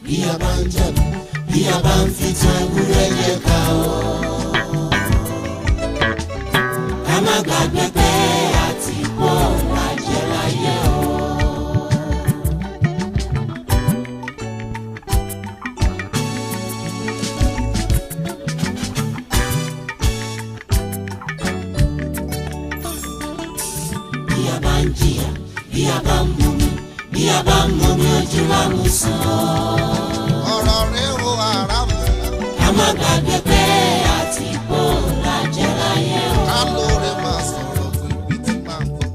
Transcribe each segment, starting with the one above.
bí a bá ń jẹ̀bù bí a bá ń fi tan ewúrẹ́ yẹ ká o. ká má gbàgbé pé àti kó lájẹ láyé o. bí a bá ń jìyà bí a bá ń mumi bí a bá ń mumi ojú lámùsàn. ọ̀rọ̀ rẹ̀ wo ara mu. ká má gbàgbé pé àti kó lájẹ láyé o. ká lóore máa sọ̀rọ̀ fún ibi tí máa ń bọ̀.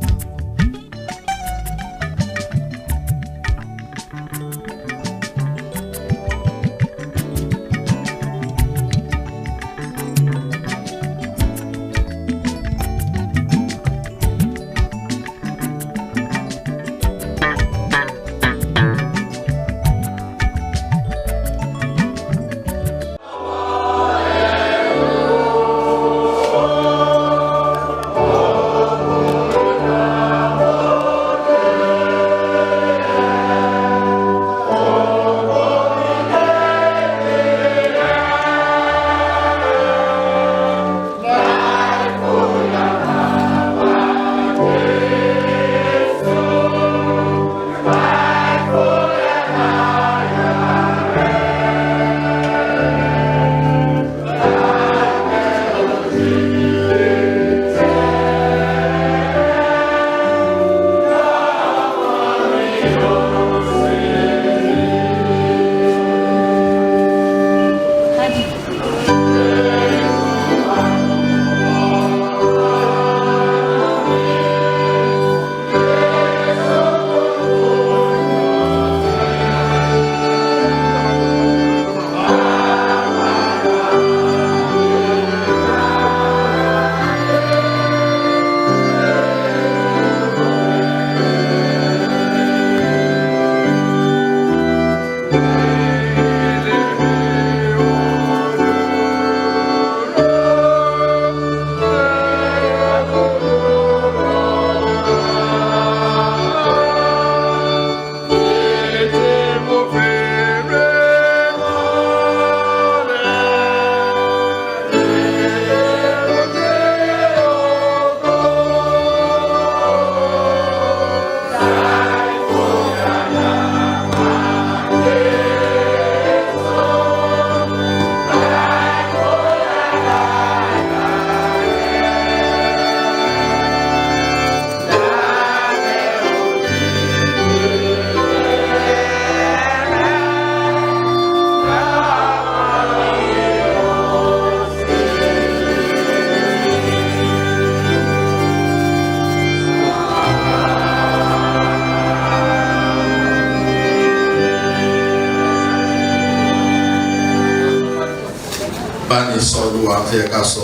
Sọ̀rọ̀ wa fẹ́ ká sọ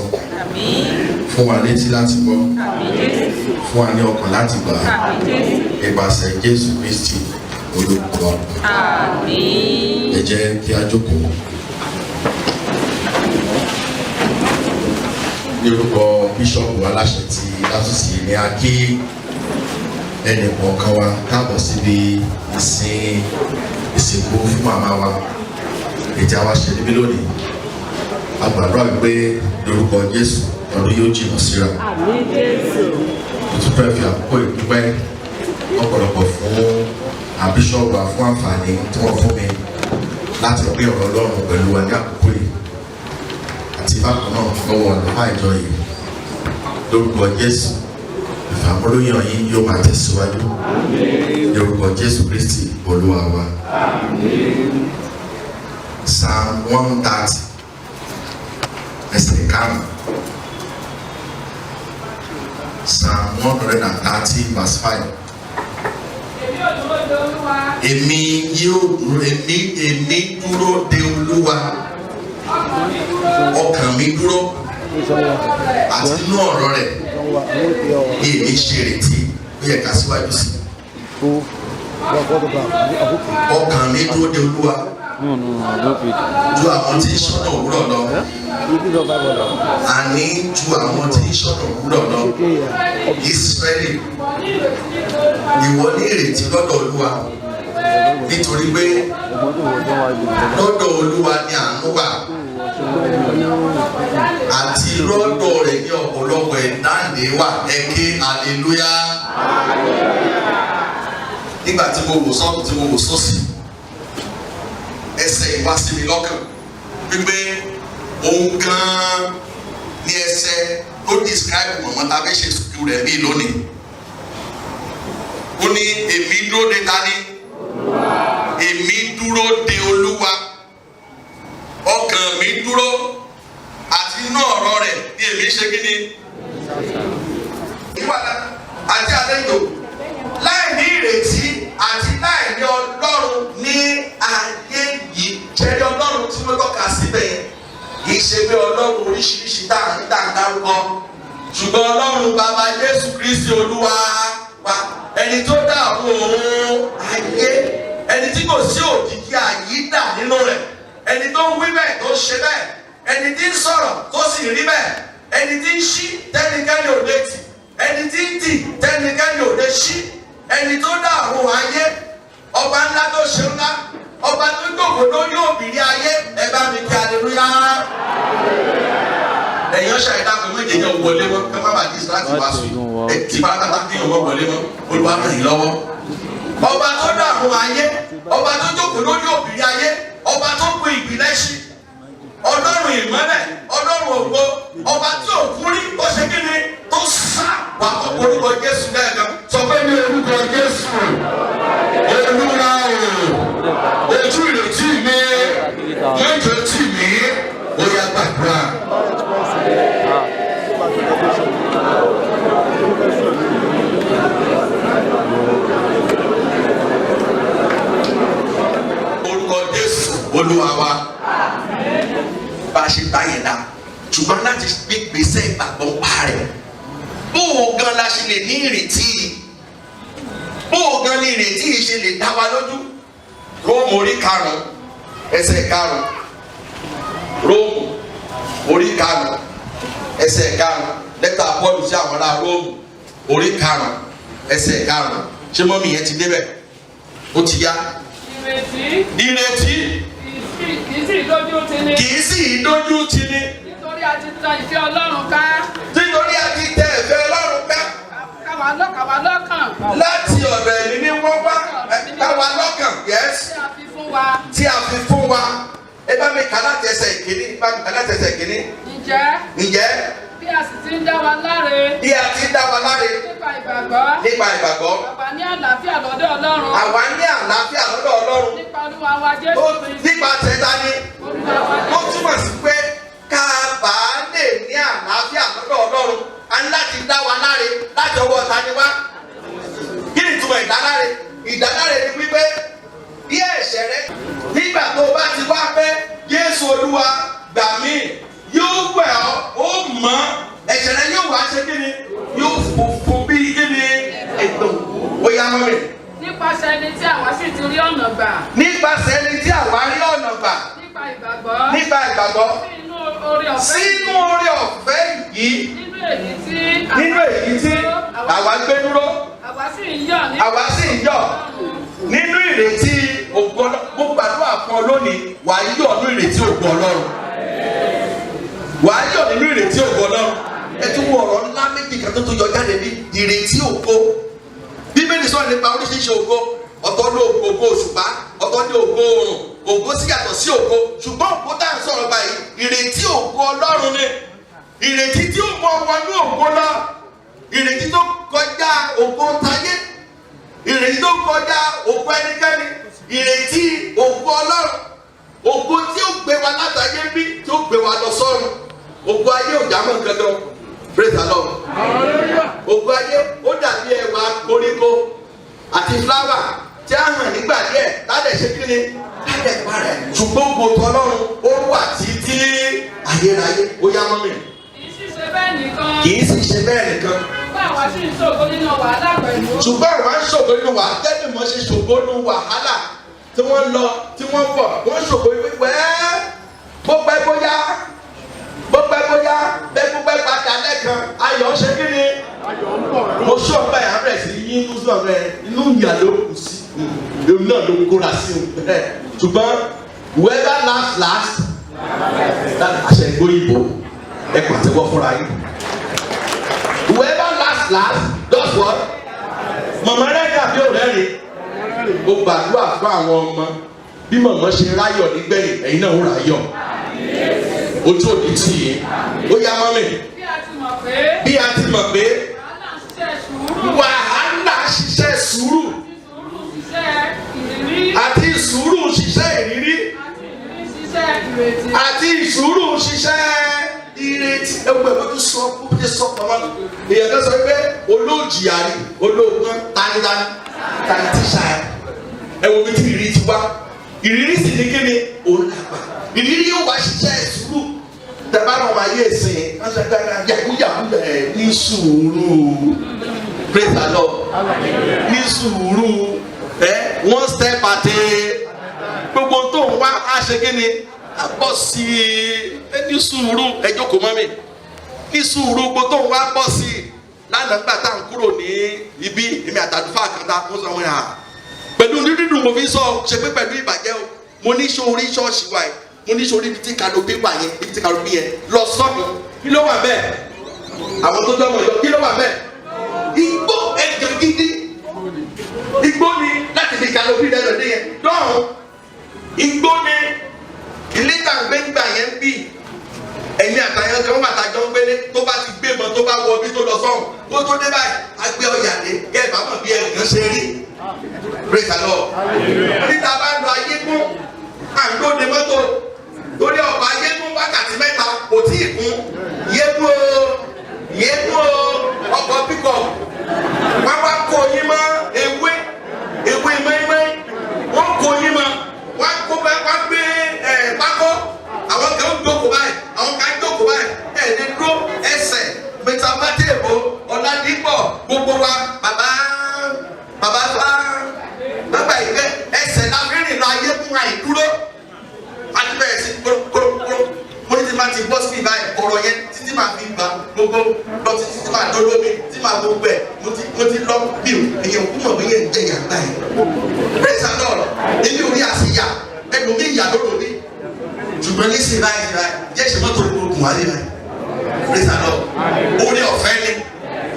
fún wa létí láti gbọ́ fún wa ní ọkàn láti gbà ìpàṣẹ Jésù Kristi Olúwa. Ẹ jẹ́ kí a jókòó. Ní orúkọ bíṣọ̀pù aláṣẹ ti lásìsì ní a kí ẹnì kọ̀ọ̀kan wa káàbọ̀ síbi ìsìnkú fún màmá wa ètí àwa ṣe níbí lónìí. Agbàdúrà wípé lórúkọ Jésù ọdún yóò jìnnà síra. Àmín Jésù. Mo tún fẹ́ fi àkókò ìdúpẹ́ ọ̀pọ̀lọpọ̀ fún àbíṣọ́ọ̀bù fún àǹfààní tí wọ́n fún mi láti pín ọ̀rọ̀ Ọlọ́run pẹ̀lú wa ní àkókò yìí àti bákan náà lọ́wọ́ ọ̀nà ìjọ yìí. Lórúkọ Jésù ìfàmúlòyàn yín yóò máa tẹ̀síwájú. Lórúkọ Jésù Kristi Olúwa wa. Psalm 130. Ẹsẹ̀ karùn-ún. Psalm 130 verse 5. Èmi dúró de Olúwa. Ọkàn mi dúró. Àti inú ọ̀rọ̀ rẹ̀. Èmi ṣèrètí. Ó yẹ ká síwájú sí. Ọkàn mi dúró de Olúwa. Ju àwọn tí ń ṣọ́nà òwúrọ̀ lọ. Àní ju àwọn tí ń ṣọ́nà òwúrọ̀ lọ. Ísírẹ́lì, ìwọ ní ìrètí lọ́dọ̀ Olúwa. nítorí pé lọ́dọ̀ Olúwa ni àánú wà àti lọ́dọ̀ rẹ̀ ní ọ̀pọ̀lọpọ̀ ìdáǹdè wà. Ẹ ké hallelujah. Nígbà tí mo wò sọ́tún tí mo wò sósì, ẹsẹ̀ ìwá sí mi lọ́kàn wípé òun gan-an ní ẹsẹ̀ tó describe mọ̀mọ́ tá a fẹ́ ṣe sùkúrù rẹ̀ bí lónìí. Ó ní èmi dúró de tani? Èmi dúró de Olúwa, ọkàn mi dúró àti inú ọ̀rọ̀ rẹ̀ ní èmi ṣe kí ni? Ìwàlá àti àlejò láì ní ìrètí àti láì ní Ọlọ́run ní ayé yìí. Ṣẹ́ni Ọlọ́run tí wọ́n tọ́ka síbẹ̀ yẹn kì í ṣe pé Ọlọ́run oríṣiríṣi tá à ń dárúkọ, ṣùgbọ́n Ọlọ́run bàbá Jésù Kristi Olúwa wa, ẹni tó dá àwọn òun ayé, ẹni tí kò sí òjìji àyídà nínú rẹ̀, ẹni tó ń wí bẹ́ẹ̀ tó ṣe bẹ́ẹ̀, ẹni tí ń sọ̀rọ̀ tó sì rí bẹ́ẹ̀, ẹni tí ń ṣí tẹ́nikẹ́ni ò lè tì, ẹni tí ń tì tẹ́nikẹ́ni ò lè ṣí, ẹni tó dá àwọn ayé, ọba ńlá tó ṣe ńlá, ọba tó gbòògbò lórí òbírí ayé. Ẹ bá mi kí hallelujah. Ẹ̀yin ọ̀ṣà ìdáàbò méje yẹn wọlé mọ́ ẹ má bàa di láti wá sùn ẹ ti bá kàtà kí yẹn wọlé mọ́ Olúwa ràn yín lọ́wọ́. Ọba tó dá àwọn ayé, ọba tó jókòó lórí òbírí ayé, ọba tó gbé ìpìlẹ̀ ṣí, Ọlọ́run ìmọ́lẹ̀, Ọlọ́run ògo, ọba tí ò kú rí ó ṣe kí ni tó sá wà kọ́ orúkọ Jésù lẹ́ẹ̀kan. Sọ pé ní orúkọ Jésù Olúwa o, ojú ìrètí mi mẹ́jọ tì mí, ó yá gbàdúrà. Orúkọ Jésù Olúwa wa, bá a ṣe gbá yẹn dá, ṣùgbọ́n láti gbé gbèsè ìgbàgbọ́ pa rẹ̀. Bó o gan la ṣe lè ní ìrètí, bó o gan ní ìrètí yìí ṣe lè dá wa lójú. Róòmù orí 5 ẹsẹ̀ 5, Róòmù orí 5 ẹsẹ̀ 5, lẹ́tà Pọ́ọ̀lù sí àwọn ará Róòmù orí 5 ẹsẹ̀ 5. Ṣé mọ́mí yẹn ti débẹ̀? Ó ti yá. Ìrètí kì í sì dójú tì ní. Nítorí a ti tẹ ìfẹ́ Ọlọ́run ká. Nítorí a ti tẹ ìfẹ́ Ọlọ́run ká. Káwa lọ́kàn. Láti ọ̀dọ̀ ẹ̀mí ní wọ́n wá káwa lọ́kàn. Yes. Tí a fi fún wa. Ẹ bá mi kà láti ẹsẹ̀ ìkíní. Ǹjẹ́ bí a sì ti ń dá wa láre. Nípa ìgbàgbọ́. Àwa ní àlàáfíà lọ́dọ̀ Ọlọ́run. Nípa Olúwa wa Jésù Kristi. Nípa tẹ̀ta ni. Ó túmọ̀ sí pé ká bá lè ní àlàáfíà lọ́dọ̀ Ọlọ́run, a ní láti dá wa láre láti ọwọ́ ta ni wá. Kí ni ìtumọ̀ ìdáláre? Ìdáláre ni wípé bí ẹ̀ṣẹ̀ rẹ nígbà tó bá ti wá pé Jésù Olúwa gbà mí, yóò wẹ̀ ọ́, ó mọ̀ ẹ̀ṣẹ̀ rẹ yóò wá ṣe kí ni? Yóò funfun bí kí ni? Ètò ó yá mọ́ mi. Nípasẹ̀ ẹni tí àwa sì ti rí ọ̀nà gbà. Nípasẹ̀ ẹni tí àwa rí ọ̀nà gbà. Nípa ìgbàgbọ́. Sínú oore ọ̀fẹ́ yìí. Nínú èyí tí àwa gbé dúró. Àwa sì ń yọ̀. Nínú ìrètí ògo Ọlọ́run. Mo gbàdúrà fún ọ lónìí, wà á yọ̀ nínú ìrètí ògo Ọlọ́run. Wà á yọ̀ nínú ìrètí ògo Ọlọ́run. Ẹ tún wo ọ̀rọ̀ ńlá méjì kan tó yọ jáde ní ìrètí ògo. Bíbélì sọ̀rọ̀ nípa oríṣiríṣi ògo. Ọ̀tọ̀ ní ògo òṣùpá, ọ̀tọ̀ ní ògo oòrùn, ògo sì yàtọ̀ sí ògo. Ṣùgbọ́n ògo tá à ń sọ̀rọ̀ báyìí, ìrètí ògo Ọlọ́run ni. Ìrètí tí ó mọ wọnú ògo lọ. Ìrètí tó kọjá ògo táyé. Ìrètí tó kọjá ògo ẹnikẹ́ni. Ìrètí ògo Ọlọ́run. Ògo tí ó gbé wa látàyé bí, tí ó gbé wa lọ sọ́run. Ògo ayé ò já mọ́ nǹkan kan. Praise the Lord. Ògo ayé ó dàbí ẹwà koríko àti fúláwà tí a hàn nígbà díẹ̀ ládẹ̀ ṣe kí ni? Ládẹ̀ parẹ́. Ṣùgbọ́n ògo t'Ọlọ́run ó wà títí ayérayé. Ó yá mọ́ mi. Kì í sì ṣe bẹ́ẹ̀ nìkan. Ṣùgbọ́n àwa sì ń ṣògo nínú wàhálà pẹ̀lú. Ṣùgbọ́n àwa ń ṣògo nínú wàhálà. Tẹ́lẹ̀ mọ́ ṣe ṣògo nínú wàhálà tí wọ́n lọ tí wọ́n bọ̀. Wọ́n ṣògo wípé bó pẹ́ bóyá bẹ́ẹ̀ padà lẹ́kan ayọ̀ ṣe kí ni? Mo ṣọ́ ọ̀pẹ àárẹ̀ sí yín inú sọ̀rọ̀ ẹ̀ inú ìyà ló kù sí. Èmi náà náà ló kóra sí o ṣùgbọ́n whoever last láti àṣẹ ìgbóyìnbó ẹ pàtẹ́wọ́ fúnra yín whoever last does what màmá rẹ̀ dàbí ọ̀rẹ́ rẹ̀ ó gbàdúrà fún àwọn ọmọ bí màmá ṣe ráyọ̀ nígbẹ̀yìn ẹ̀yin náà ó ráyọ̀ ojú òní tì í ó yá mọ́mì bí a ti mọ̀ pé wàhálà ṣiṣẹ́ sùúrù àti sùúrù ṣiṣẹ́ ìrírí àti sùúrù ṣiṣẹ́ ìrètí ẹgbẹ́ ló ti sọ kó ti sọ pamọ́ èèyàn kan sọ pé olóòjìyàrí olóògùn tani tíṣà ẹ wo bí tí ìrírí ti wá ìrírí sì ní kíni òun àgbà ìrírí yóò wá ṣiṣẹ́ sùúrù tẹ̀bá náà máa yé ìsìn yàgùyàgù ní sùúrù praise the Lord ní sùúrù one step at a gbogbo tó ń wá á ṣe kíni á bọ̀ sí i ní sùúrù ẹ jókòó mọ́ mi ní sùúrù gbogbo tó ń wá bọ̀ sí i lánàá gbà tá à ń kúrò ní ibi èmi àtàdúfà kan tá a kún sọ wọn yà pẹ̀lú dídùn mo fi sọ ṣe pé pẹ̀lú ìbàjẹ́ o mo ní sórí ṣọ́ọ̀ṣì wa yìí mo ní sórí ibi tí kanopi wà yẹn ibi tí kanopi yẹn lọ sọ́ọ̀nù kí ló wà bẹ́ẹ̀ àwọn tó dọ́mọ̀ yọ kí ló wà bẹ́ẹ̀ igbó ẹ̀jẹ̀ gidi igbó ni láti fi kanopi lẹ́nu ní yẹn dọ́ọ̀hún igbó ni ilé ìtàgbẹ́ngbà yẹn ń bì ẹ̀yin àtàyàn kan wà tàjọ́ ń gbélé tó bá ti gbé mọ́ tó bá wọ bí tó lọ sọ́hùn tó tó dé báyìí agbé ọ̀yà dé kẹ́ ẹ̀ bá mọ̀ bí ẹnìkan ṣe rí praise the Lord níta bá lọ ayé kún àǹdóde mọ́tò torí ọ̀pá ayé kún wákàtí mẹ́ta kò tí ì kún yékú o ọkọ̀ píkọ̀ wọ́n wá kó yín mọ́ ewé mẹ́mẹ́ wọ́n kó yín mọ́ wọ́n kó bá wọ́n gbé pákó àwọn kan ń jókòó báyìí àwọn kan ń jókòó báyìí ẹ̀ẹ́dẹ́ dúró ẹsẹ̀ mẹtàmátẹ́ẹ̀bù ọ̀làdìpọ̀ gbogbo wa bàbá bàbá ìgbẹ́ ẹsẹ̀ lábẹ́rìn lọ ayé fún àìdúró àti bẹ̀rẹ̀ sí kúrò mo ní ti máa ti bọ́ sí ibà ọ̀rọ̀ yẹn títí máa fi gbà gbogbo lọ títí tí máa dọ́lọ́ mi tí máa gbogbo ẹ̀ mo ti lọ bí o èyàn kú mọ̀ bóyá ń jẹ yàgbá ẹ̀ praise the Lord èmi ò rí àṣìyà ẹnu mi ìyà lóró mi ṣùgbọ́n ní sinmi báyìí jẹ́ ìṣèmọ́tò olùkùn wálé báyìí praise the Lord orí ọ̀fẹ́ ni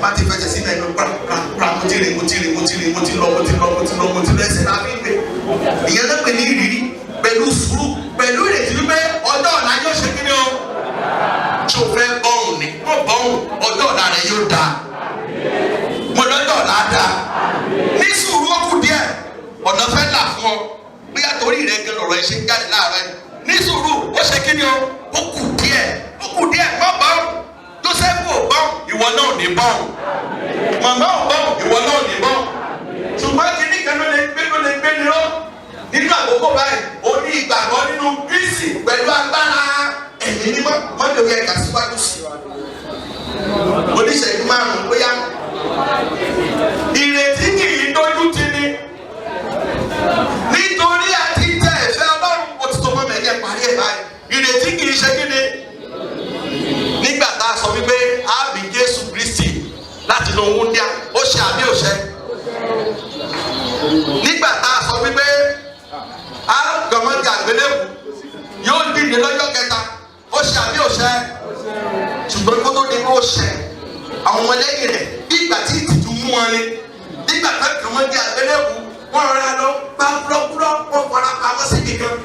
máa ti fẹsẹ̀ sílẹ̀ lọ pra mo ti lọ ẹsẹ̀ náà fi ń gbé ìyẹn náà pè ní ìrírí pẹ̀lú sùúrù pẹ̀lú ìrètí wípé ọjọ́ ọ̀la yóò ṣe kí ni o tí o fẹ́ bọ́ọ̀hùn ni mo bọ́ọ̀hùn ọjọ́ ọ̀la rẹ yóò dáa mo lọ́jọ́ ọ̀la dáa ní sùúrù ó kù díẹ̀ ọ̀nà fẹ́ là fún ọ bóyá torí rẹ gan lọ̀rọ̀ ẹ ṣe ń jáde láàárọ̀ ní sùúrù ó ṣe kí ni o ó kù díẹ̀ má bọ́ọ̀hùn Joseph ò bọ́ọ̀hùn ìwọ náà ò ní bọ́ọ̀hùn màmá ò bọ́ọ̀hùn ìwọ náà ò ní bọ́ọ̀hùn ṣùgbọ́n kìíní kan ló lè gbé ni ó nínú àkókò báyìí ó ní ìgbàgbọ́ nínú Kristi pẹ̀lú agbára ẹ̀mí mímọ́ mọ́tò yẹ kà síwájú sí oníṣẹ́jú márùn-ún bóyá ìrètí kì í dójú tì ní nítorí àti tẹ ẹ̀fẹ́ Ọlọ́run ó ti tó mọ́ mẹ́jẹ parí ẹ̀ báyìí ìrètí kì í ṣe kí ni nígbà tá a sọ wípé a bí Jésù Kristi láti inú owó díà ó ṣe àbí òṣẹ nígbà tá a sọ wípé a gbọmọdé àgbélébù yóò dìde lọ́jọ́ kẹta ó ṣe àbí òṣẹ ṣùgbọ́n kó tó di kó ṣẹ àwọn ọmọlẹ́yìn rẹ̀ bí ìgbà tí ìtìjú mú wọn ni nígbà tá gbọmọdé àgbélébù wọn rọra lọ bá búrọ́búrọ́ wọn fara pamọ́ síbi kan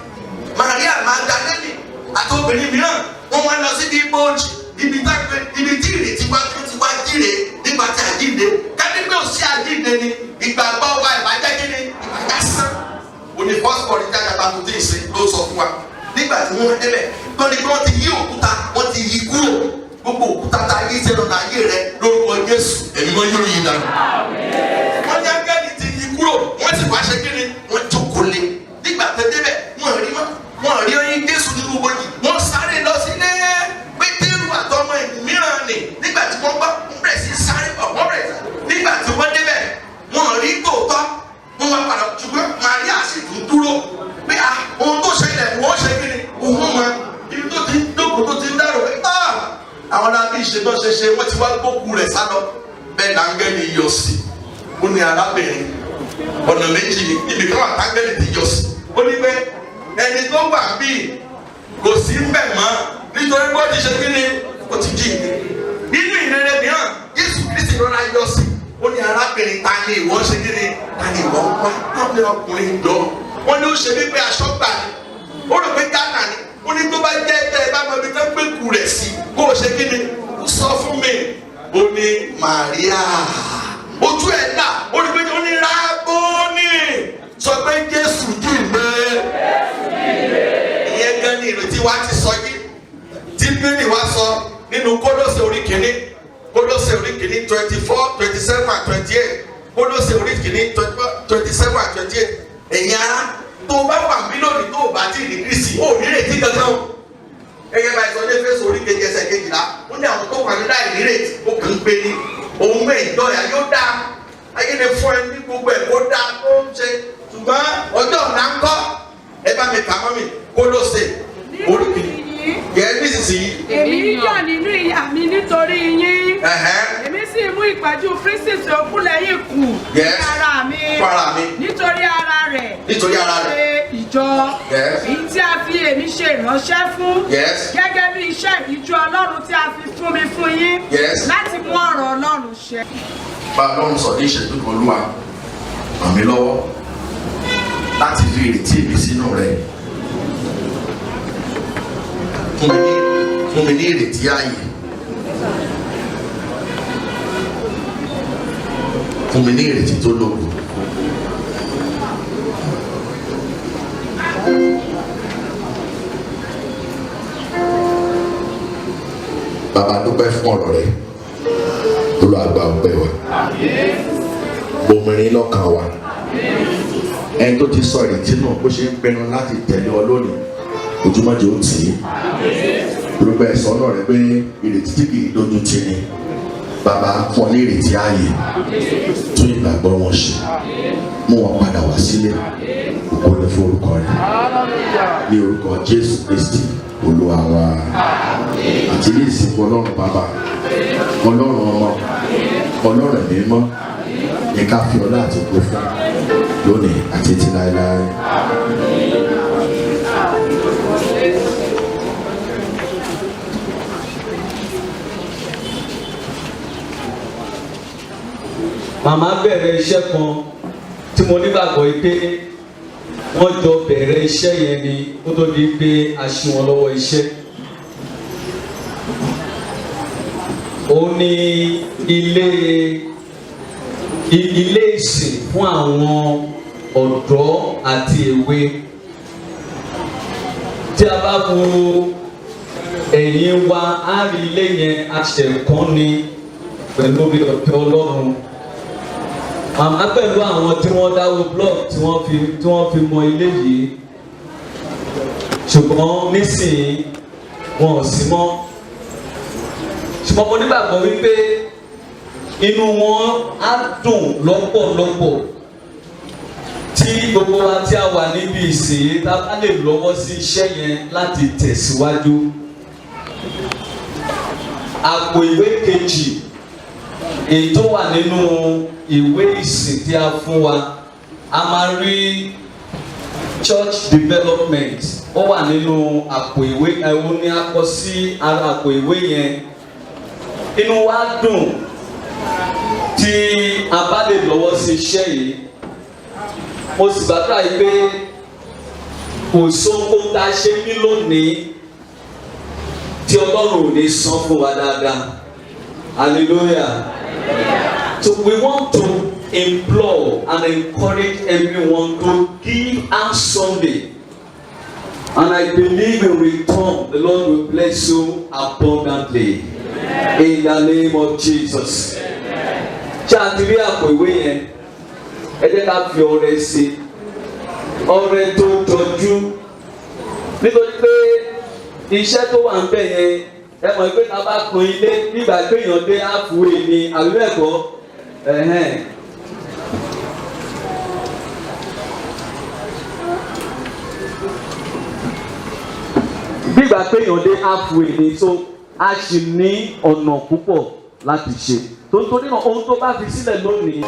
Maria Magdalene àti obìnrin mìíràn wọn wá lọ síbi ibojì ibi tí ìrètí wá tó ti wá jíre nígbà tí àjíǹde kẹ́ni pé ó sí àjíǹde ni ìgbàgbọ́ wa ìbàjẹ́ kí ni ìbàjẹ́ sán òní fọ́sibọ̀rì jáde bá tó dé ìsìn ló sọ fún wa nígbà tí wọ́n débẹ̀ tọ́ni pé wọ́n ti yí òkúta wọ́n ti yí kúrò gbogbo òkúta tá a yí sẹ́nu náà ayé rẹ lórúkọ Jésù ẹ̀mí wọn yóò yí dànù. wọ́n ní akẹ́ni ti yí kúrò wọ́n sì wá ṣe kí ni wọ́n jókòó lé nígbà tó débẹ̀ wọ́n rí oyin Jésù nínú bojì wọ́n sáré lọ sílé Pétérù àtọmọ mìíràn ni nígbà tí wọ́n bá bẹ̀rẹ̀ sí sáré bọ̀ wọ́n bẹ̀rẹ̀ nígbà tí wọ́n débẹ̀ wọ́n rí tòótọ́ wọ́n wá padà ṣùgbọ́n Màríà sì tún dúró pé ohun tó ṣẹlẹ̀ wọ́n ṣe kí ni òun mọ ibi tó ti ń dókòó tó ti ń dárò pé àwọn arábí ìṣètò ṣeṣe wọ́n ti wá gbókù rẹ̀ sálọ bẹ́ẹ̀ láńgẹ́lì yọ sí ó ní arábìnrin ọ̀nà méjì ni ibi kan wà tágbẹ́lì ti yọ sí. Ó ní pé ẹni tó wà bíi kò sí mbẹ̀ mọ́ nítorí pé ó ti ṣe kí ni ó ti jí. Nínú ìrere mìíràn Jésù Kristi rọra yọ sí. Ó ní arábìnrin ta ni ìwọ ṣe kí ni ta ni ìwọ ń pa lábẹ́ ọkùnrin lọ. Wọ́n ní ó ṣe wípé aṣọ gbà ni ó rò pé Ghana ni. Ó ní tó bá jẹ́ tẹ́ ẹ bá mọ ibi tó ń gbé kú rẹ̀ sí kó o ṣe kí ni ó sọ fún mi. Ó ní Màríà ojú ẹ̀ dà ó ní pé ó ní Rábónì sọ pé Jésù jíǹde. Ìyẹn gan ni ìrètí wa ti sọ yìí tí bíbélì wa sọ nínú Kólósè orí kìíní 24, 27 and 28 Kólósè orí kìíní 27 and 28 ẹ̀yin ará tó bá wà mí lónìí tó bá ti rí Kristi ó ní ìrètí kankan o. Ẹgẹ́ bá ìsọdé Éfésù orí kejì ẹsẹ̀ kejìlá ó ní àwọn tó wà ní láì ní ìrètí ó kàn ń gbé ní òun mẹ́ ìdọ́yà yóò dáa ayé lè fún ẹ ní gbogbo ẹ̀ kó dáa tó ń ṣe ṣùgbọ́n ọjọ́ ọ̀la ń kọ́ ẹ bá mi kà mọ́ mi Kólósè orí kìíní. Yẹ nísinsìnyí. Èmi yọ̀ nínú ìyà mi nítorí yín. Èmi sì mú ìpọ́njú Kristi tí ó kú lẹ́yìn kù. Ní ara mi. Nítorí ara rẹ̀. Ṣe ìjọ. Èyí tí a fi èmi ṣe ìránṣẹ́ fún. Gẹ́gẹ́ bí iṣẹ́ ìjọ Ọlọ́run tí a fi fún mi fún yín. Láti mú ọ̀rọ̀ Ọlọ́run ṣẹ. Bá a lọ́run sọ ní ìṣẹ́jú kan Olúwa ràn mí lọ́wọ́ láti fi ìrètí mi sínú rẹ̀. Fún mi ní ìrètí ààyè. Fún mi ní ìrètí tó lóko. Bàbá dúpẹ́ fún ọ̀rọ̀ rẹ̀. Olúwa gba ọpẹ́ wa. Bomirin lọ́kàn wa. Ẹni tó ti sọ ìrètí náà bó ṣe ń pinnu láti tẹ̀lé ọ lónìí. Ojúmọ́jọ́ ó tì í. Olùgbà ẹ̀sọ́ náà rẹ̀ pé ìrètí tí kì í dojú tì ní. Bàbá fún ọ ní ìrètí ààyè. Tún ìgbàgbọ́ wọn ṣe. Mú wọn padà wá sílé. Ògo ni fún orúkọ rẹ̀. Ní orúkọ Jésù Kristi Olúwa wa. Àti ní ìsìnkú Ọlọ́run Bàbá, Ọlọ́run Ọmọ, Ọlọ́run Ẹ̀mí Mímọ́. Ní ká fi ọlá àti ògo fún lónìí àti ti láéláé. Màmá bẹ̀rẹ̀ iṣẹ́ kan tí mo nígbàgbọ́ pé wọ́n jọ bẹ̀rẹ̀ iṣẹ́ yẹn ni ó tó di pé a ṣí wọn lọ́wọ́ iṣẹ́. Ó ní ilé ìsìn fún àwọn ọ̀dọ́ àti èwe. Tí a bá wo ẹ̀yìn wa á rí ilé yẹn aṣẹ̀kọ́ ni pẹ̀lú bí ọ̀tẹ̀ Ọlọ́run. Màmá pẹ̀lú àwọn tí wọ́n dáwọ́ blọọkì tí wọ́n fi mọ ilé yìí, ṣùgbọ́n nísìnyí wọn ò sí mọ́. Ṣùgbọ́n mo nígbàgbọ́ wípé inú wọn á dùn lọ́pọ̀lọpọ̀ tí gbogbo wa tí a wà níbi ìsìn tá a bá lè lọ́wọ́ sí iṣẹ́ yẹn láti tẹ̀síwájú. Àpò ìwé kejì èyí tó wà nínú ìwé ìsìn tí a fún wa, a máa rí church development. Ó wà nínú àpò ìwé ẹ̀wọ̀n ní a kọ sí ara àpò ìwé yẹn. Inú wa dùn tí a bá lè lọ́wọ́ sí iṣẹ́ yìí. Mo sì gbàdúrà yìí pé kò sóhun tá a ṣe ní lónìí tí Ọlọ́run ò ní san fún wa dáadáa. Hallelujah. So we want to implore and encourage everyone to give us Sunday. And I believe in return, the Lord will bless you abundantly. Amen. In the name of Jesus. Ṣáàtìrí àpò ìwé yẹn, ẹ jẹ́ ká fi ọrẹ sí, ọrẹ tó jọjú. Nítorí pé iṣẹ́ tó wà ń bẹ̀ yẹn, ẹ mọ̀ pé ká bá kun ilé nígbà pé èèyàn dé àfúwé ni àbí bẹ́ẹ̀ kọ́. Gbígbà pé èèyàn dé halfway ni, so a sì ní ọ̀nà púpọ̀ láti ṣe. Torí náà ohun tó bá fi sílẹ̀ lónìí.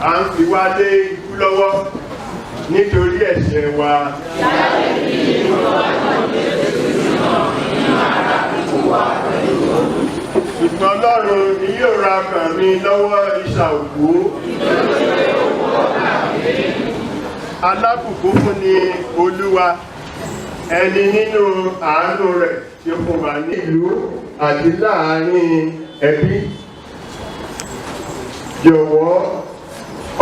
à ń fi wá lé ikú lọ́wọ́ nítorí ẹ̀ṣẹ̀ wa. Ṣùgbọ́n Ọlọ́run ni yóò ra ọkàn mi lọ́wọ́ ìṣà òkú. Alábùkún fún ni Olúwa, ẹni nínú àánú rẹ̀ tí ó fún wa ní ìlú àti láàárín ẹbí. Jọ̀wọ́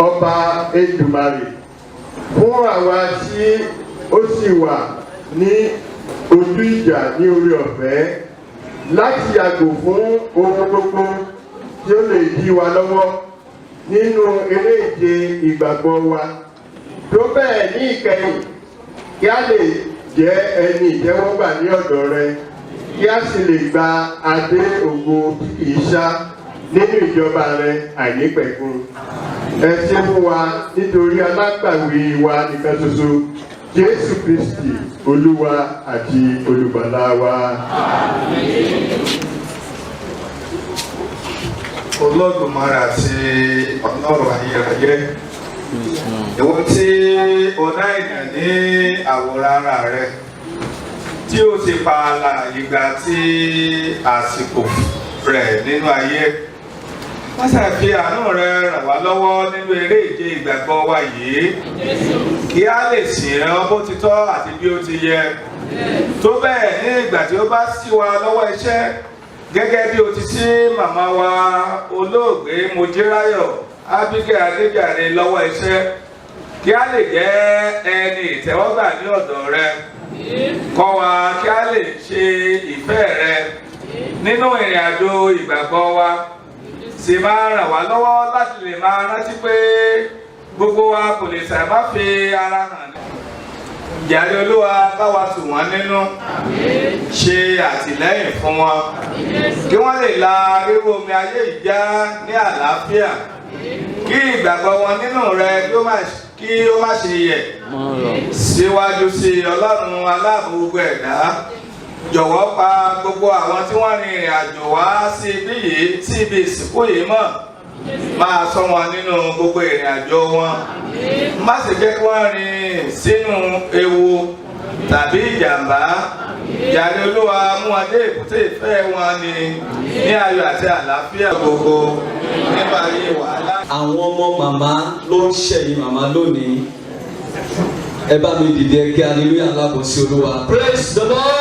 ọba Èdùmàrè fún àwa tí ó sì wà ní ojú ìjà ní orí ọ̀fẹ́ láti yàgò fún ohun gbogbo tí ó lè dí wa lọ́wọ́ nínú eré ìje ìgbàgbọ́ wa, tó bẹ́ẹ̀ ní ìkẹyìn kí a lè jẹ́ ẹni ìtẹ́wọ́gbà ní ọ̀dọ̀ rẹ, kí a sì lè gba adé ògo tí kìí ṣá nínú ìjọba rẹ àìnípẹ̀kun. Ẹ ṣé fún wa nítorí alágbàwí wa nìkan ṣoṣo, Jésù Kristi Olúwa àti Olùgbàlà wa. Olódùmarè àti Ọlọ́run ayérayé, ìwọ tí o dá ènìyàn ní àwòrán ara rẹ, tí o ti pa ààlà ìgbà tí àsìkò rẹ̀ nínú ayé, wọ́n ṣàfi àánú rẹ ràn wá lọ́wọ́ nínú eré ìje ìgbàgbọ́ wa yìí, kí a lè sìn ọ́ bó ti tọ́ àti bí ó ti yẹ, tó bẹ́ẹ̀ ní ìgbà tí ó bá ṣí wa lọ́wọ́ iṣẹ́, gẹ́gẹ́ bí o ti ṣí màmá wa olóògbé Mojirayo Abigail Adejare lọ́wọ́ iṣẹ́, kí a lè jẹ́ ẹni ìtẹ́wọ́gbà ní ọ̀dọ̀ rẹ. Kọ́ wa kí a lè ṣe ìfẹ́ rẹ nínú ìrìn àjò ìgbàgbọ́ wa, sì máa ràn wá lọ́wọ́ láti lè máa rántí pé gbogbo wa kò lè ṣàìmá fi ara hàn. Jàre Olúwa, bá wa tù wọ́n nínú, ṣe àtìlẹ́yìn fún wọn, kí wọ́n lè la ríro omi ayé ìjà ní àlàáfíà, kí ìgbàgbọ́ wọn nínú rẹ kí ó má ṣe yẹ̀. Síwájú sí Ọlọ́run aláàbò gbogbo ẹ̀dá, jọ̀wọ́ pa gbogbo àwọn tí wọ́n rin ìrìn àjò wá sí ibi ìsìnkú yìí mọ́, máa ṣọ́ wọn nínú gbogbo ìrìn àjò wọn, má sì jẹ́ kí wọ́n rìn sínú ewu tàbí ìjàmbá. Jàre Olúwa, mú wọn dé èbúté ìfẹ́ wọn ní ayọ̀ àti àlàáfíà gbogbo nípa ayé wàhálà. Àwọn ọmọ màmá ló ń ṣẹ̀yìn màmá lónìí. Ẹ bá mi dìde kí hallelujah ńlá bọ̀ sí Olúwa. Praise the Lord.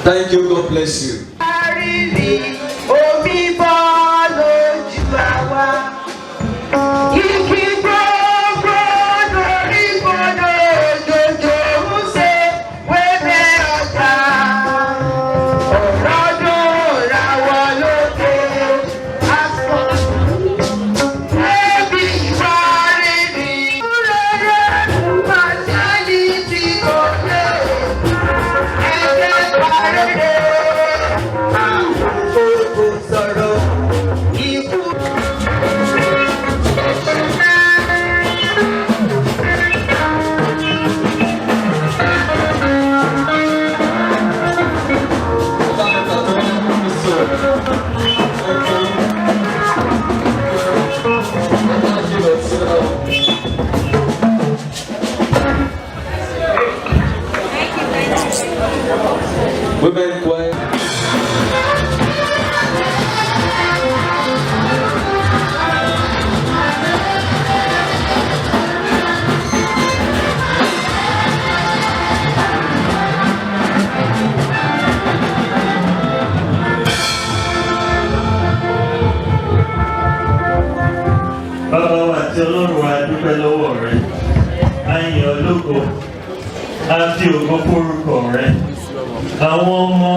Thank you, God bless you. Omi bọ́ lójú àwa. Igi gbogbo lórí gbọdọ̀ òjòjò ń ṣe wẹ́wẹ́ ọ̀tá. Ọ̀rọ̀dún ràwọ̀ lókè aṣọ. Ẹbí ìwà rírì. Rẹ̀rẹ̀ màṣá ní ti kò lè. Ẹgbẹ́ parẹ́rẹ́. Women choir. Bàbá wa àti Ọlọ́run wa dúpẹ́ lọ́wọ́ rẹ, a yìn ọ́ lógo, a fi ògo fórúkọ rẹ. Àwọn ọmọ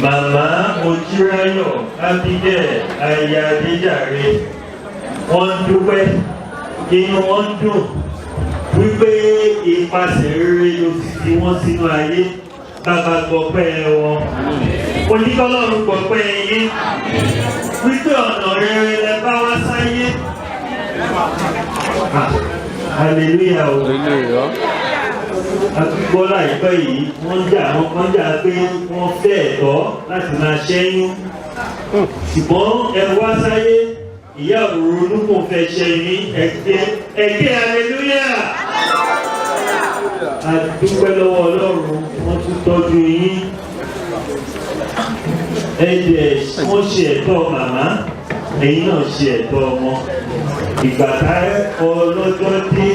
màmá Mojirayo Abigail aya Adejare, wọ́n dúpẹ́, inú wọn dùn wípé ipasẹ̀ rere ló ti fi wọ́n sínú ayé. Bàbá gbọpẹ́ wọn, oníkọ́lọ́run gbọpẹ́ yín, wípé ọ̀nà rere lẹ bá wá sáyé. Hallelujah. àtúgbọ́ láìpẹ́ yìí wọ́n jà àwọn kan jà pé wọ́n fẹ́ ẹ̀tọ́ láti máa ṣẹ́yún ṣùgbọ́n ẹ wá sáyé ìyá òróró kò fẹ́ ṣẹ́yìn ẹ̀kẹ́ aleluya àdúpẹ́ lọ́wọ́ ọlọ́run wọ́n tún tọ́jú yín ẹ̀jẹ̀ wọ́n ṣe ẹ̀tọ́ màmá ẹ̀yin náà ṣe ẹ̀tọ́ ọmọ ìgbà tá ọlọ́jọ́ dé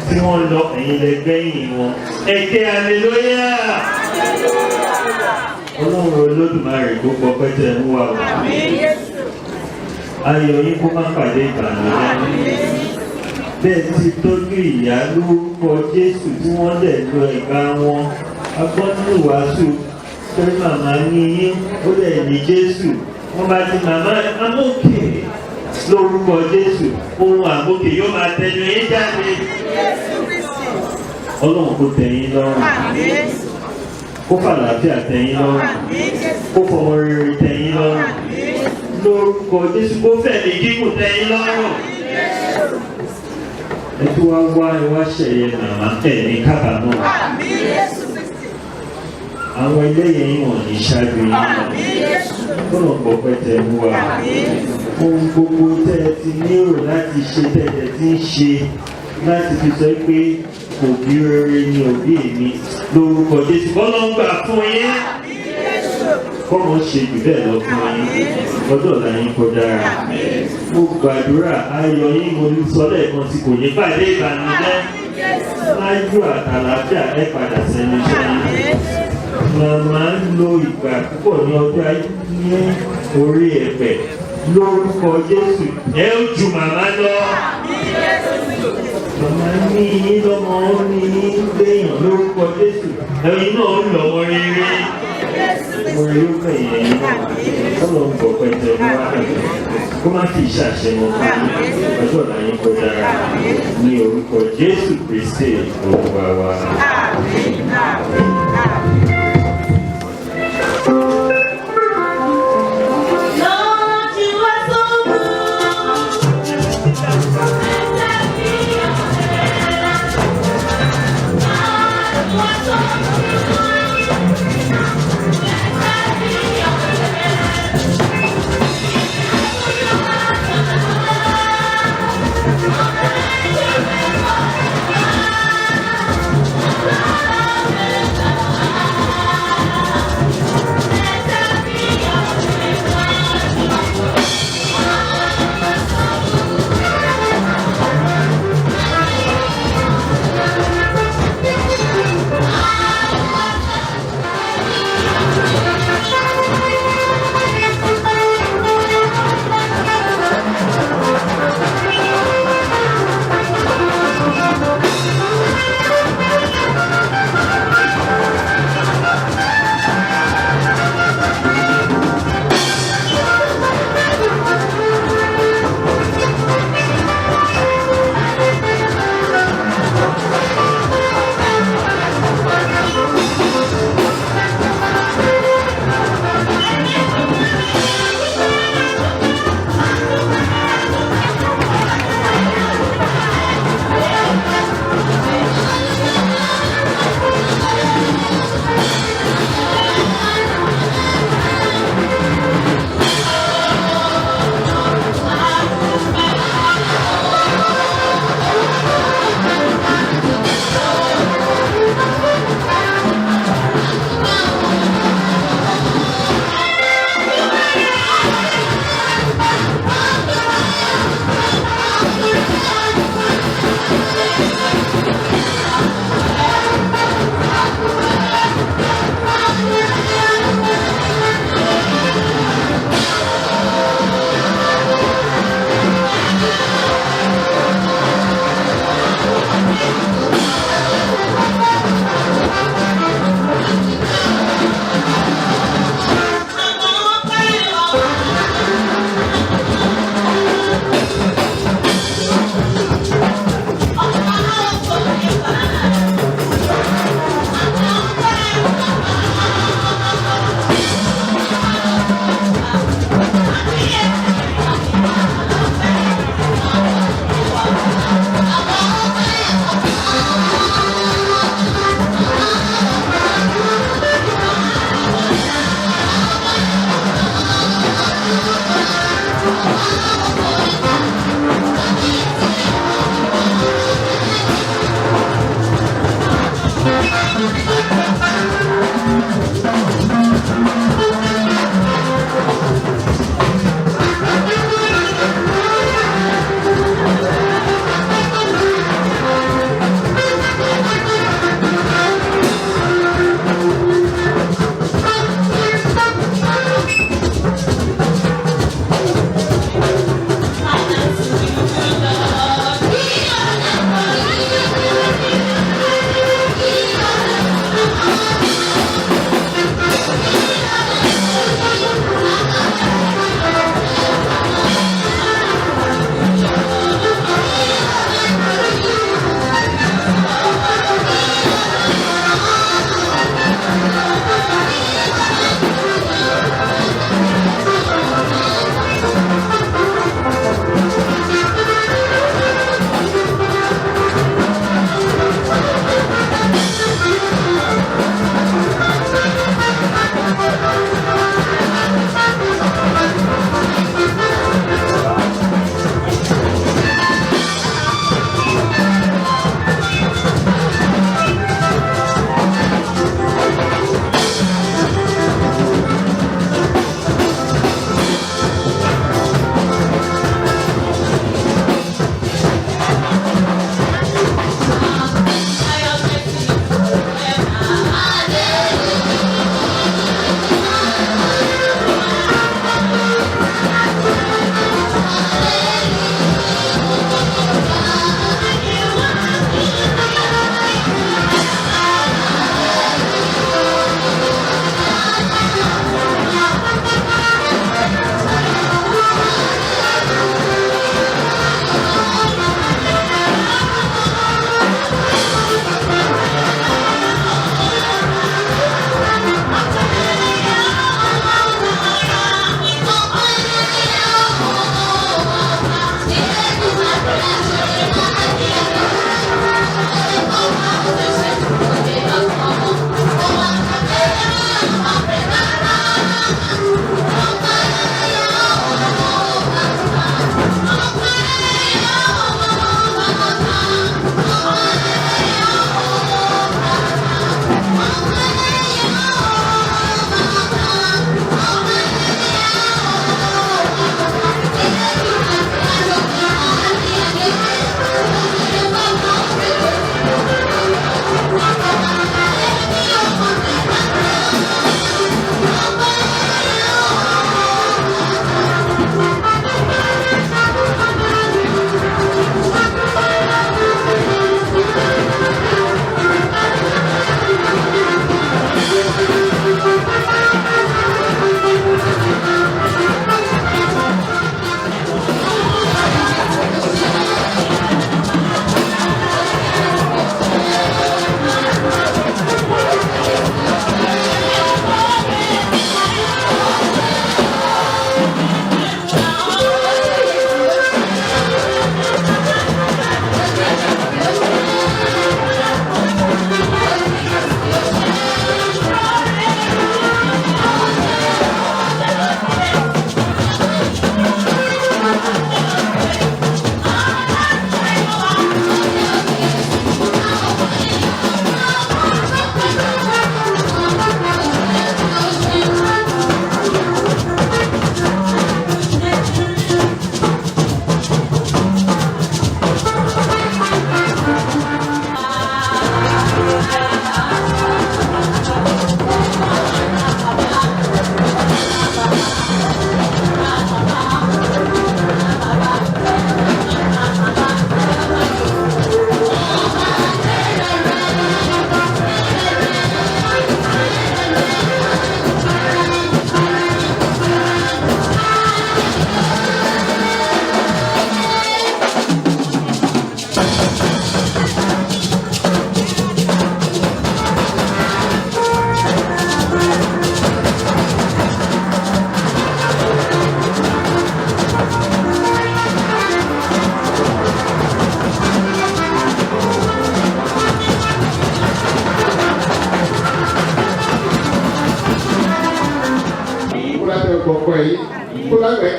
tí wọ́n lọ ẹ̀yin lẹ́gbẹ̀yìn wọn ẹ̀kẹ́ aleluya ọlọ́run olódùmarè kó pọ̀ pẹ́tẹ́ ń wà wá ayọ̀ yín kó má pàdé ìbànújẹ́ bẹ́ẹ̀ ti tọ́jú ìyá lórúkọ Jésù tí wọ́n dẹ̀ lọ ìgbà wọn agbọ́n nínú wàásù pé màmá ní yín ó dẹ̀ ní Jésù wọ́n bá ti màmá amókè lórúkọ Jésù ohun àmókè yóò máa tẹnu yín jáde ọlọ́run kó tẹ́ yín lọ́rùn kó fàlàáfíà tẹ́ yín lọ́rùn kó fọmọ rere tẹ́ yín lọ́rùn lórúkọ Jésù kó fẹ̀mí gígùn tẹ́ yín lọ́rùn ẹ tó wá ẹwà ṣẹ̀yẹ màmá ẹ̀ ní kábàámọ̀ àwọn ẹlẹ́yìn yìí wọ̀n ní ṣáájú yín lọ́nà pọ̀ pẹ́tẹ́ mú wa ohun gbogbo tẹ́ ẹ ti lérò láti ṣe tẹ́tẹ́ tí ń ṣe láti fi sọ pé òbí rere ni òbí mi lórúkọ Jésù bọ́lá ń gbà fún yín kọ́mọ ṣe jù bẹ́ẹ̀ lọ fún yín ọjọ́ ọ̀la yín kó dára mo gbàdúrà ayọ̀ yín mo ní sọ lẹ́ẹ̀kan tí kò ní pàdé ìbànújẹ́ láyọ̀ àtàlàáfíà ẹ padà sẹ́nu iṣẹ́ yín màmá ń lo ìgbà púpọ̀ ní ọjọ́ ayé ní orí ẹ̀pẹ̀ lórúkọ Jésù ẹ ó ju màmá lọ màmá ní yín lọ́mọ ó ní yín léèyàn lórúkọ Jésù ẹ̀yin náà ń lọ́mọ rere mo rí ó pè yẹn yín náà ọlọ́ ń bọ̀ pẹ̀tẹ̀ ní wákàtí kó má fi ìṣàṣẹ mọ́ fún yín ọjọ́ ọ̀la yín kó dára ní orúkọ Jésù Kristi Olúwa wa. Oh,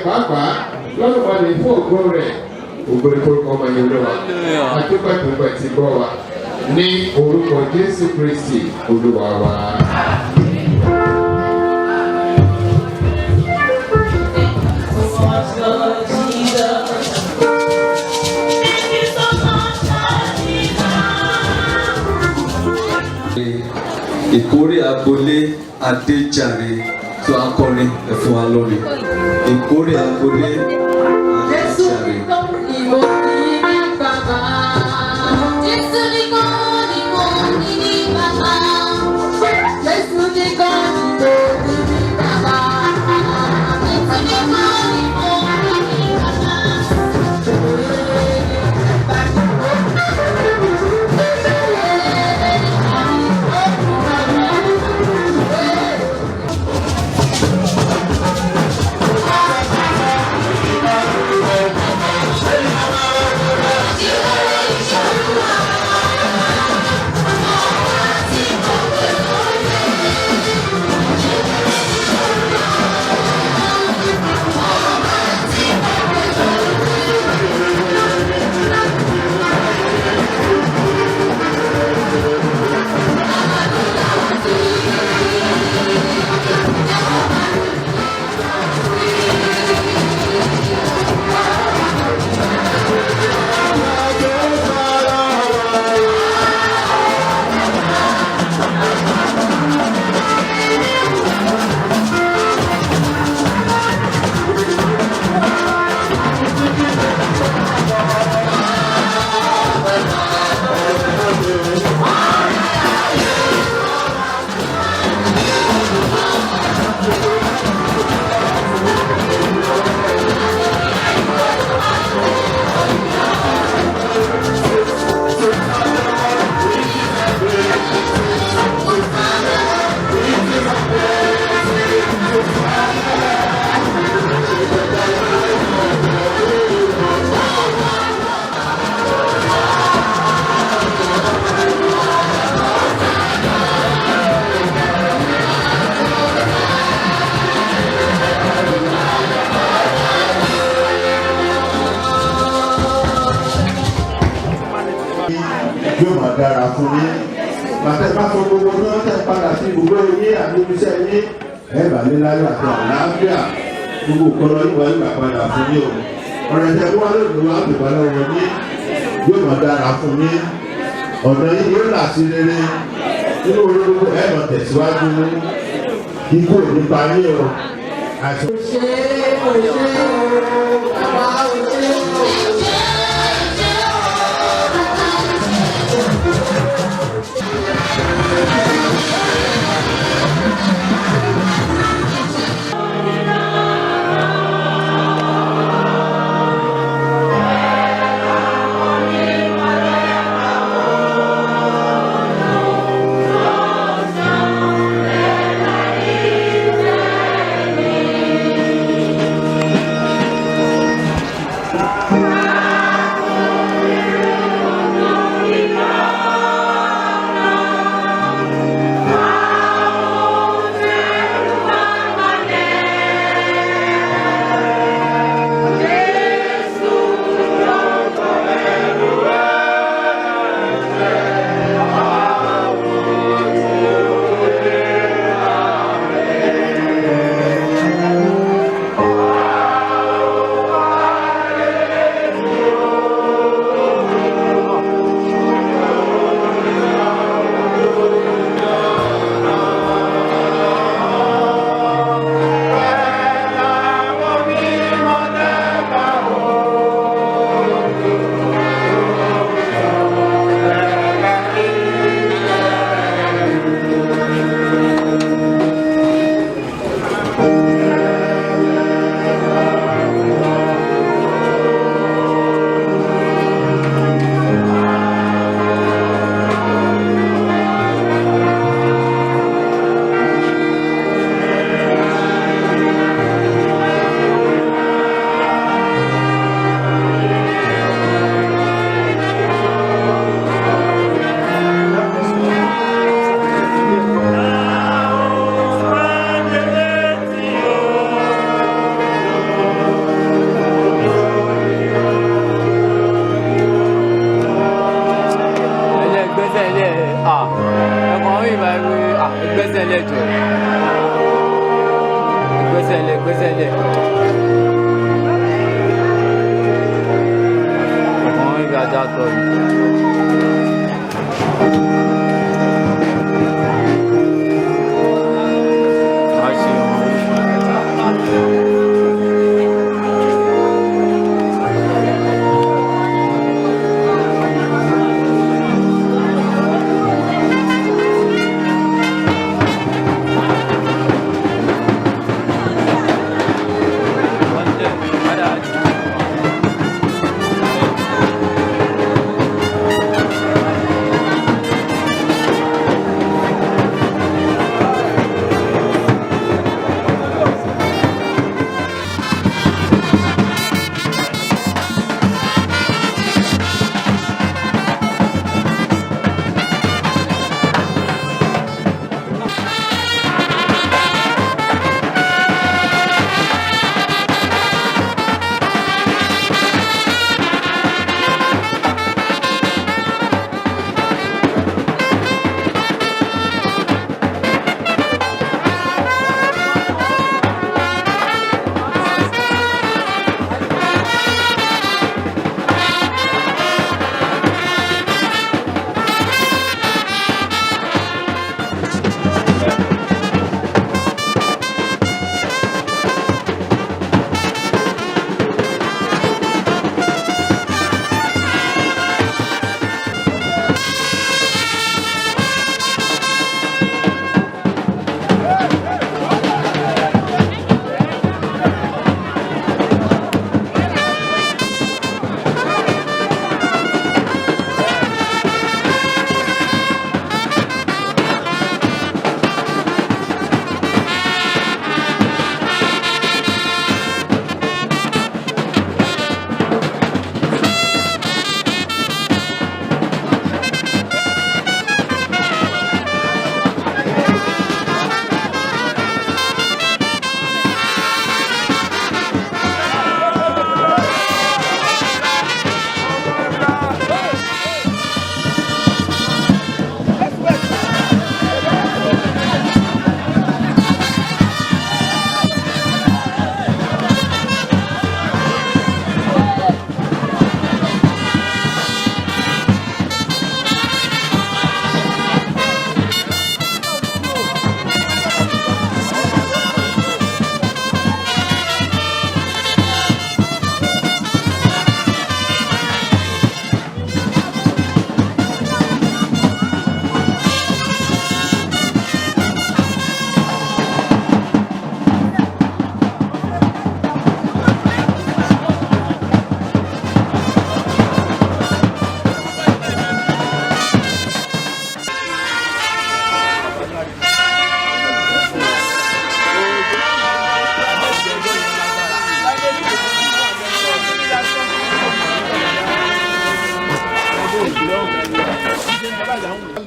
pàápàá lọ́dún kan ní fún ògbó rẹ̀ ògbó ìforúkọ ọmọ yẹn lọ́wọ́ àtúpẹ̀tùpẹ̀ ti bọ́ wa ní orúkọ Jésù Kristi Olúwa wa. Ìkórè agbolé Adejare tó akọrin ẹ̀fún wa lórí. Ìkórè agbolé Adejare. Yóò máa dára fún yín. Bàtẹ́ bá fọ gbogbo náà tẹ̀ padà sí gbogbo yín àti ibiṣẹ́ yín. Ẹ bà ní láyọ̀ àti àlàáfíà. Gbogbo ìkọlọ yín wà yóò padà fún yín o. Ọ̀rẹ́ tẹ wá lónìí wá pè wá lọ́wọ́ yín. Yóò máa dára fún yín. Ọ̀nà yín yóò là sí rere. Nínú olóko ẹ máa tẹ̀síwájú ní. Ikú ò ní pa yín o. Àìsàn.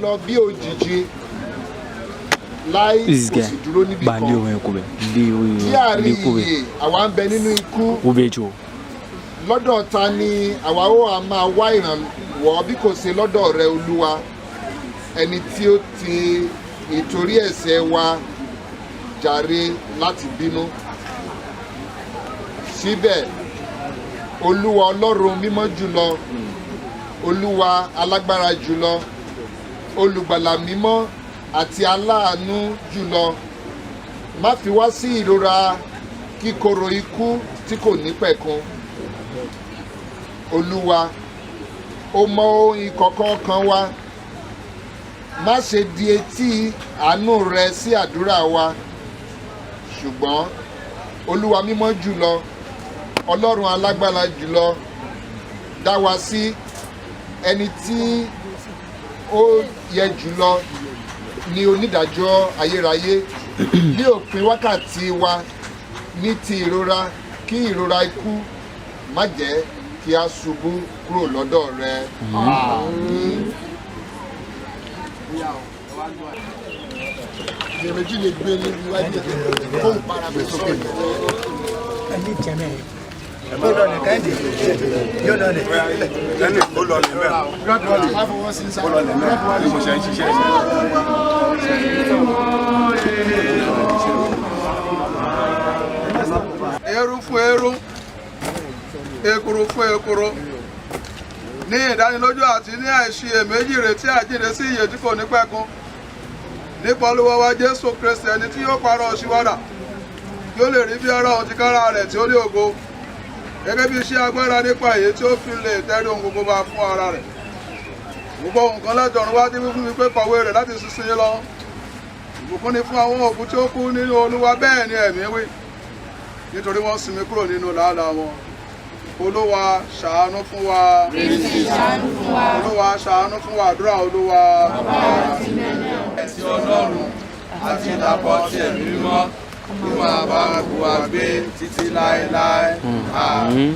lọ bí òjìji láì kò sì dúró níbi kan tí àárín iye àwa ń bẹ nínú ikú lọ́dọ̀ ta ni àwa ó a máa wá ìrànwọ́ bí kò ṣe lọ́dọ̀ rẹ Olúwa ẹni tí ó ti ìtorí ẹ̀ṣẹ̀ wa jàre láti bínú síbẹ̀ Olúwa Ọlọ́run mímọ́ jùlọ Olúwa alágbára jùlọ olùgbàlà mímọ́ àti aláàánú jùlọ má fi wá sí ìrora kíkorò ikú tí kò ní pẹ̀kun Olúwa ó mọ ohun ìkọ̀kọ̀ kan wa má ṣe di etí àánú rẹ sí àdúrà wa ṣùgbọ́n Olúwa mímọ́ jùlọ Ọlọ́run alágbára jùlọ dá wa sí ẹni tí ó yẹ jùlọ ní onídàájọ́ ayérayé ní òpin wákàtí wa ní ti ìrora kí ìrora ikú má jẹ́ kí a ṣubú kúrò lọ́dọ̀ rẹ. Àmín. Ìrèjì lè gbé ní iwájú kó ń para mi sókè. Ẹni jẹ́mẹ̀ ó lọ ní káyọ̀dé yóò lọ ní. Ẹni ó lọ ní bẹ́ẹ̀. Ó lọ ní bẹ́ẹ̀ ni mo ṣe ń ṣiṣẹ́ eérú fún eérú, ekuru fún ekuru. Ní ìdánilójú àti ní àìṣiyèméjì retí àjíǹde sí ìyè tí kò ní pẹ̀kun. Nípa Olúwa wa Jésù Kristi ẹni tí yóò parọ́ òṣìwádà, kí ó lè rí bí ara òun ti kára rẹ̀ tí ó ní ògo. Gẹ́gẹ́ bí iṣẹ́ agbára nípa èyí tí ó fi lè tẹ́rí ohun gbogbo bá fún ara rẹ̀. Gbogbo nǹkan lẹ́jọ̀rún wá tí fún mi pé kọ̀wé rẹ̀ láti sísìn lọ. Ìbùkún ni fún àwọn òkú tí ó kú nínú Olúwa, bẹ́ẹ̀ ni ẹ̀mí wí, nítorí wọ́n sinmi kúrò nínú làálàá wọn. Olúwa ṣàánú fún wa. Olúwa ṣàánú fún wa. Àdúrà Olúwa. Ẹ̀sì Ọlọ́run àti ìdàpọ̀ ti ẹ̀mí mímọ́ kí máa bá wa gbé títí láéláé. Àmín.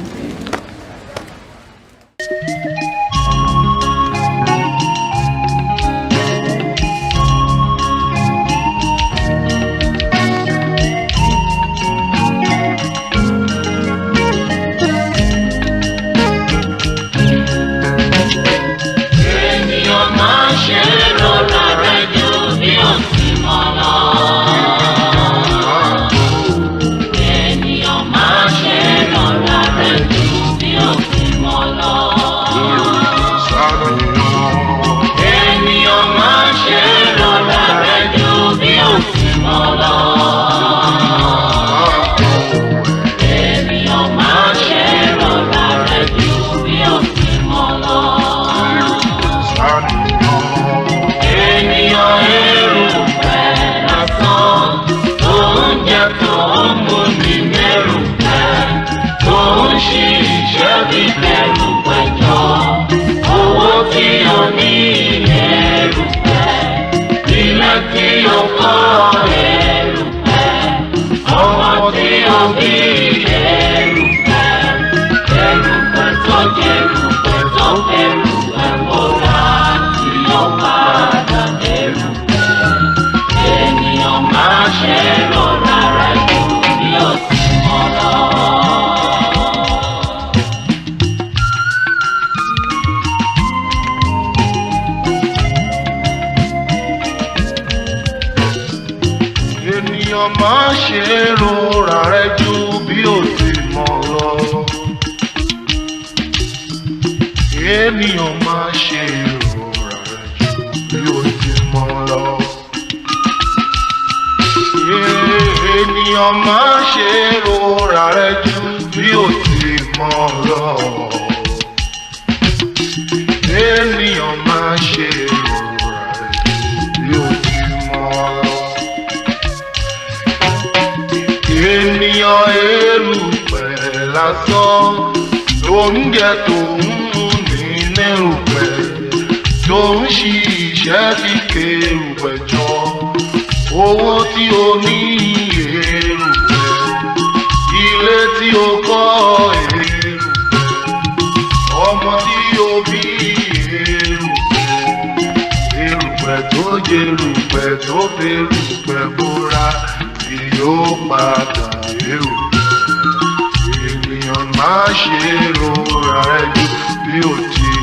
Ènìyàn má ṣe rora rẹ̀ jù bí ó ti